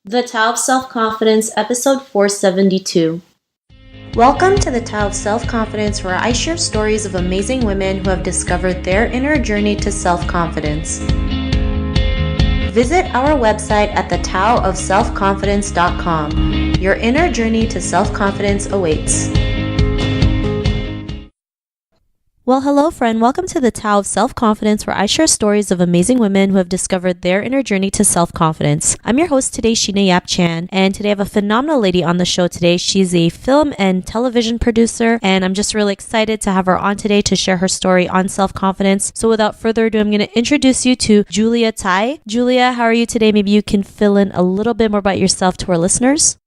The Tao of Self-Confidence, episode 472. Welcome to the Tao of Self-Confidence, where I share stories of amazing women who have discovered their inner journey to self-confidence. Visit our website at thetaoofselfconfidence.com. Your inner journey to self-confidence awaits. Well, hello, friend. Welcome to the Tao of Self-Confidence, where I share stories of amazing women who have discovered their inner journey to self-confidence. I'm your host today, Sheena Yap Chan, and today I have a phenomenal lady on the show today. She's a film and television producer, and I'm just really excited to have her on today to share her story on self-confidence. So without further ado, I'm going to introduce you to Julia Tsai. Julia, how are you today? Maybe you can fill in a little bit more about yourself to our listeners.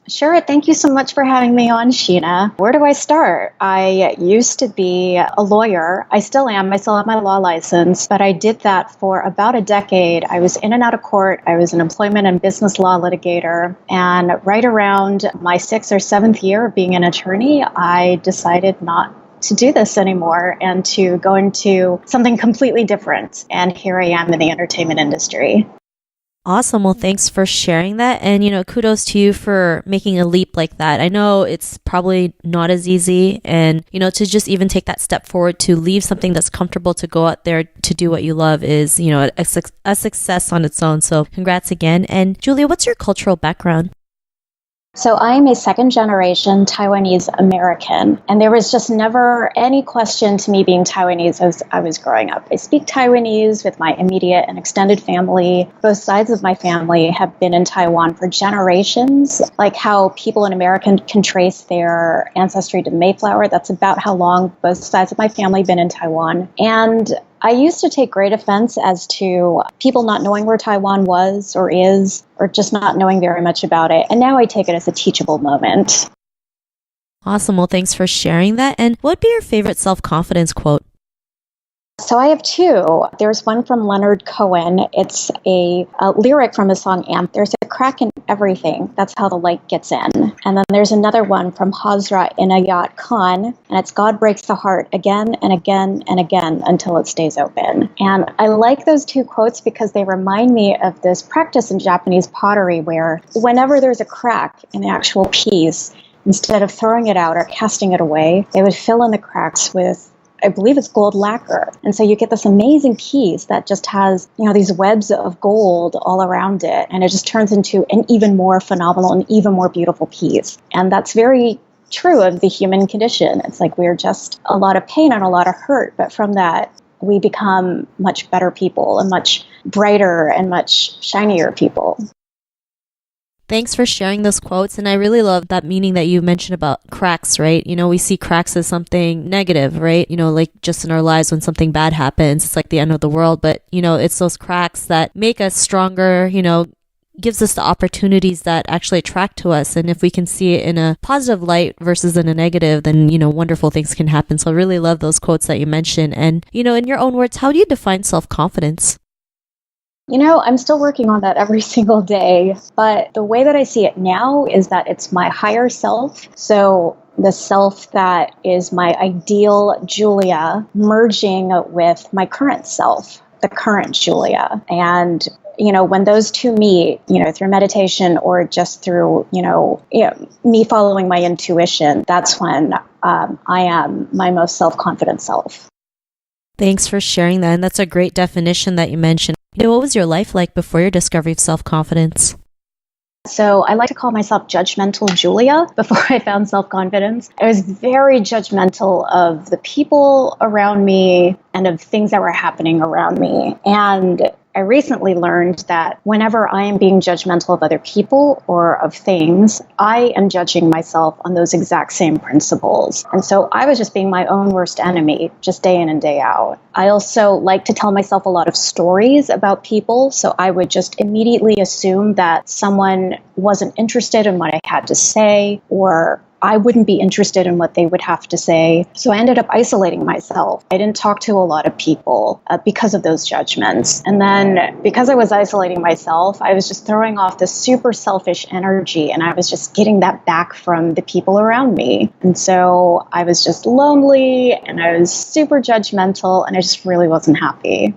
Sure. Thank you so much for having me on, Sheena. Where do I start? I used to be a lawyer. I still am. I still have my law license, but I did that for about a decade. I was in and out of court. I was an employment and business law litigator. And right around my 6th or 7th year of being an attorney, I decided not to do this anymore and to go into something completely different. And here I am in the entertainment industry. Awesome. Well, thanks for sharing that. And, kudos to you for making a leap like that. I know it's probably not as easy. And, to just even take that step forward to leave something that's comfortable to go out there to do what you love is, a success on its own. So congrats again. And Julia, what's your cultural background? So I'm a second generation Taiwanese American, and there was just never any question to me being Taiwanese as I was growing up. I speak Taiwanese with my immediate and extended family. Both sides of my family have been in Taiwan for generations, like how people in America can trace their ancestry to Mayflower. That's about how long both sides of my family have been in Taiwan. And I used to take great offense as to people not knowing where Taiwan was or is, or just not knowing very much about it. And now I take it as a teachable moment. Awesome. Well, thanks for sharing that. And what would be your favorite self-confidence quote? So I have two. There's one from Leonard Cohen. It's a lyric from the song Amp. There's a crack in everything. That's how the light gets in. And then there's another one from Hazrat Inayat Khan, and it's God breaks the heart again and again and again until it stays open. And I like those two quotes because they remind me of this practice in Japanese pottery where whenever there's a crack in the actual piece, instead of throwing it out or casting it away, they would fill in the cracks with, I believe it's gold lacquer. And so you get this amazing piece that just has, these webs of gold all around it. And it just turns into an even more phenomenal and even more beautiful piece. And that's very true of the human condition. It's like we're just a lot of pain and a lot of hurt. But from that, we become much better people and much brighter and much shinier people. Thanks for sharing those quotes. And I really love that meaning that you mentioned about cracks, right? We see cracks as something negative, right? Like just in our lives when something bad happens, it's like the end of the world. But, it's those cracks that make us stronger, gives us the opportunities that actually attract to us. And if we can see it in a positive light versus in a negative, then, wonderful things can happen. So I really love those quotes that you mentioned. And, in your own words, how do you define self-confidence? I'm still working on that every single day, but the way that I see it now is that it's my higher self. So the self that is my ideal Julia merging with my current self, the current Julia. And when those two meet, through meditation or just through, me following my intuition, that's when I am my most self-confident self. Thanks for sharing that. And that's a great definition that you mentioned. What was your life like before your discovery of self-confidence? So I like to call myself judgmental Julia before I found self-confidence. I was very judgmental of the people around me and of things that were happening around me. And I recently learned that whenever I am being judgmental of other people or of things, I am judging myself on those exact same principles. And so I was just being my own worst enemy, just day in and day out. I also like to tell myself a lot of stories about people. So I would just immediately assume that someone wasn't interested in what I had to say, or I wouldn't be interested in what they would have to say. So I ended up isolating myself. I didn't talk to a lot of people because of those judgments. And then because I was isolating myself, I was just throwing off this super selfish energy, and I was just getting that back from the people around me. And so I was just lonely and I was super judgmental and I just really wasn't happy.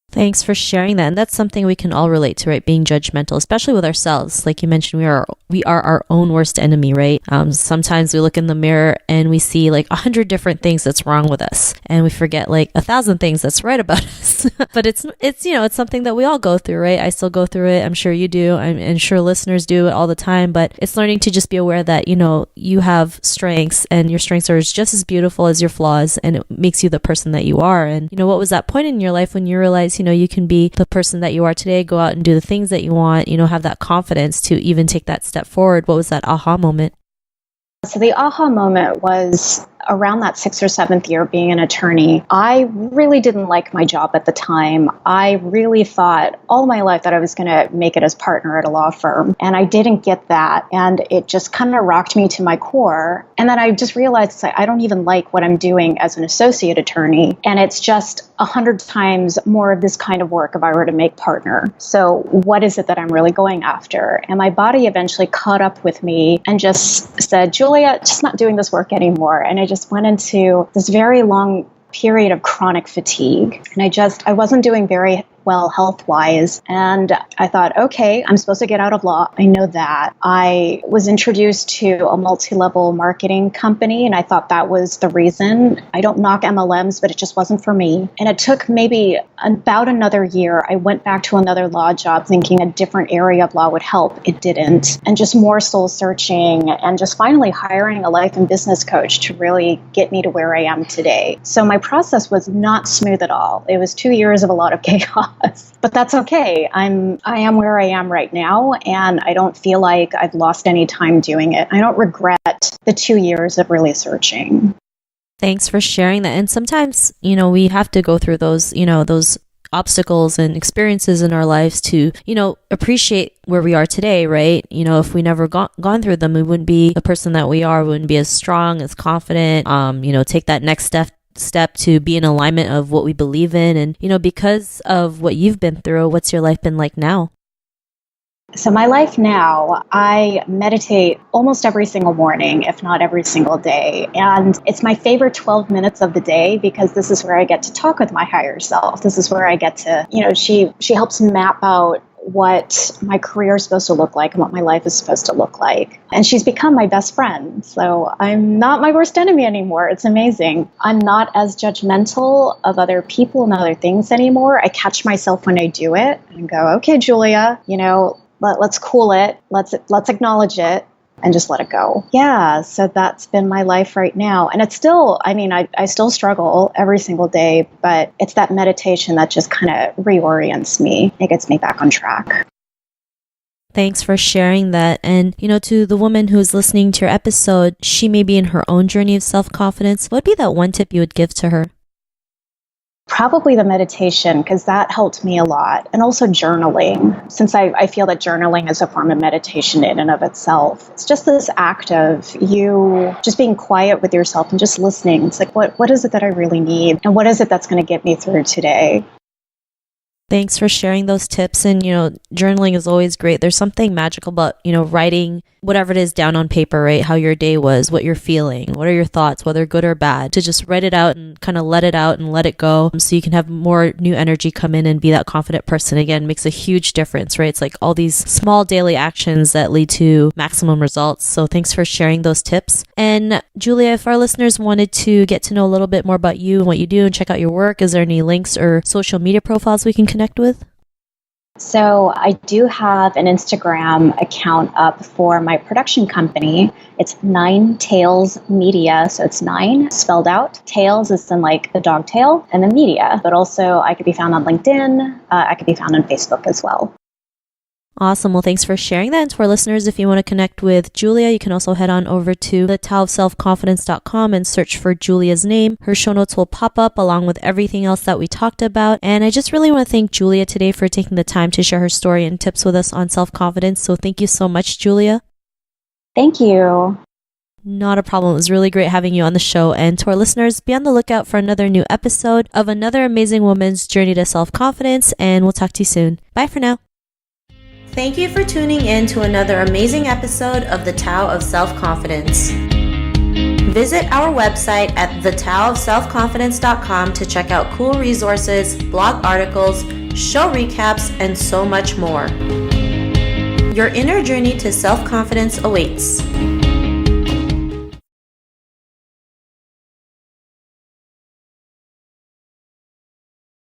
Thanks for sharing that. And that's something we can all relate to, right? Being judgmental, especially with ourselves. Like you mentioned, we are our own worst enemy, right? Sometimes we look in the mirror and we see like 100 different things that's wrong with us, and we forget like 1,000 things that's right about us. But it's something that we all go through, right? I still go through it. I'm sure you do. I'm sure listeners do it all the time. But it's learning to just be aware that you have strengths, and your strengths are just as beautiful as your flaws, and it makes you the person that you are. And what was that point in your life when you realized you can be the person that you are today, go out and do the things that you want, have that confidence to even take that step forward? What was that aha moment? So the aha moment was around that 6th or 7th year being an attorney. I really didn't like my job at the time. I really thought all my life that I was going to make it as partner at a law firm, and I didn't get that. And it just kind of rocked me to my core. And then I just realized I don't even like what I'm doing as an associate attorney. And it's just 100 times more of this kind of work if I were to make partner. So what is it that I'm really going after? And my body eventually caught up with me and just said, Julia, just not doing this work anymore. And I just went into this very long period of chronic fatigue. And I wasn't doing very well health-wise. And I thought, okay, I'm supposed to get out of law. I know that. I was introduced to a multi-level marketing company, and I thought that was the reason. I don't knock MLMs, but it just wasn't for me. And it took maybe about another year. I went back to another law job thinking a different area of law would help. It didn't. And just more soul searching and just finally hiring a life and business coach to really get me to where I am today. So my process was not smooth at all. It was 2 years of a lot of chaos. But that's okay. I am where I am right now, and I don't feel like I've lost any time doing it. I don't regret the 2 years of really searching. Thanks for sharing that. And sometimes, we have to go through those obstacles and experiences in our lives to, appreciate where we are today, right? If we never gone through them, we wouldn't be the person that we are. We wouldn't be as strong, as confident, take that next step to be in alignment of what we believe in. And because of what you've been through, what's your life been like now? So my life now, I meditate almost every single morning, if not every single day. And it's my favorite 12 minutes of the day because this is where I get to talk with my higher self. This is where I get to, she helps map out what my career is supposed to look like and what my life is supposed to look like. And she's become my best friend. So I'm not my worst enemy anymore. It's amazing. I'm not as judgmental of other people and other things anymore. I catch myself when I do it and go, okay, Julia, let's cool it. Let's acknowledge it and just let it go. Yeah. So that's been my life right now. And it's still, I still struggle every single day, but it's that meditation that just kind of reorients me. It gets me back on track. Thanks for sharing that. And, to the woman who's listening to your episode, she may be in her own journey of self-confidence. What would be that one tip you would give to her? Probably the meditation, because that helped me a lot. And also journaling, since I feel that journaling is a form of meditation in and of itself. It's just this act of you just being quiet with yourself and just listening. It's like, what is it that I really need? And what is it that's going to get me through today? Thanks for sharing those tips. And, journaling is always great. There's something magical about, writing whatever it is down on paper, right? How your day was, what you're feeling, what are your thoughts, whether good or bad, to just write it out and kind of let it out and let it go so you can have more new energy come in and be that confident person again. Makes a huge difference, right? It's like all these small daily actions that lead to maximum results. So thanks for sharing those tips. And Julia, if our listeners wanted to get to know a little bit more about you and what you do and check out your work, is there any links or social media profiles we can connect with? So I do have an Instagram account up for my production company. It's 9 Tails Media. So it's 9 spelled out. Tails is in like the dog tail, and then media. But also I could be found on LinkedIn. I could be found on Facebook as well. Awesome. Well, thanks for sharing that. And to our listeners, if you want to connect with Julia, you can also head on over to thetaoofselfconfidence.com and search for Julia's name. Her show notes will pop up along with everything else that we talked about. And I just really want to thank Julia today for taking the time to share her story and tips with us on self-confidence. So thank you so much, Julia. Thank you. Not a problem. It was really great having you on the show. And to our listeners, be on the lookout for another new episode of another amazing woman's journey to self-confidence. And we'll talk to you soon. Bye for now. Thank you for tuning in to another amazing episode of The Tao of Self-Confidence. Visit our website at thetaoofselfconfidence.com to check out cool resources, blog articles, show recaps, and so much more. Your inner journey to self-confidence awaits.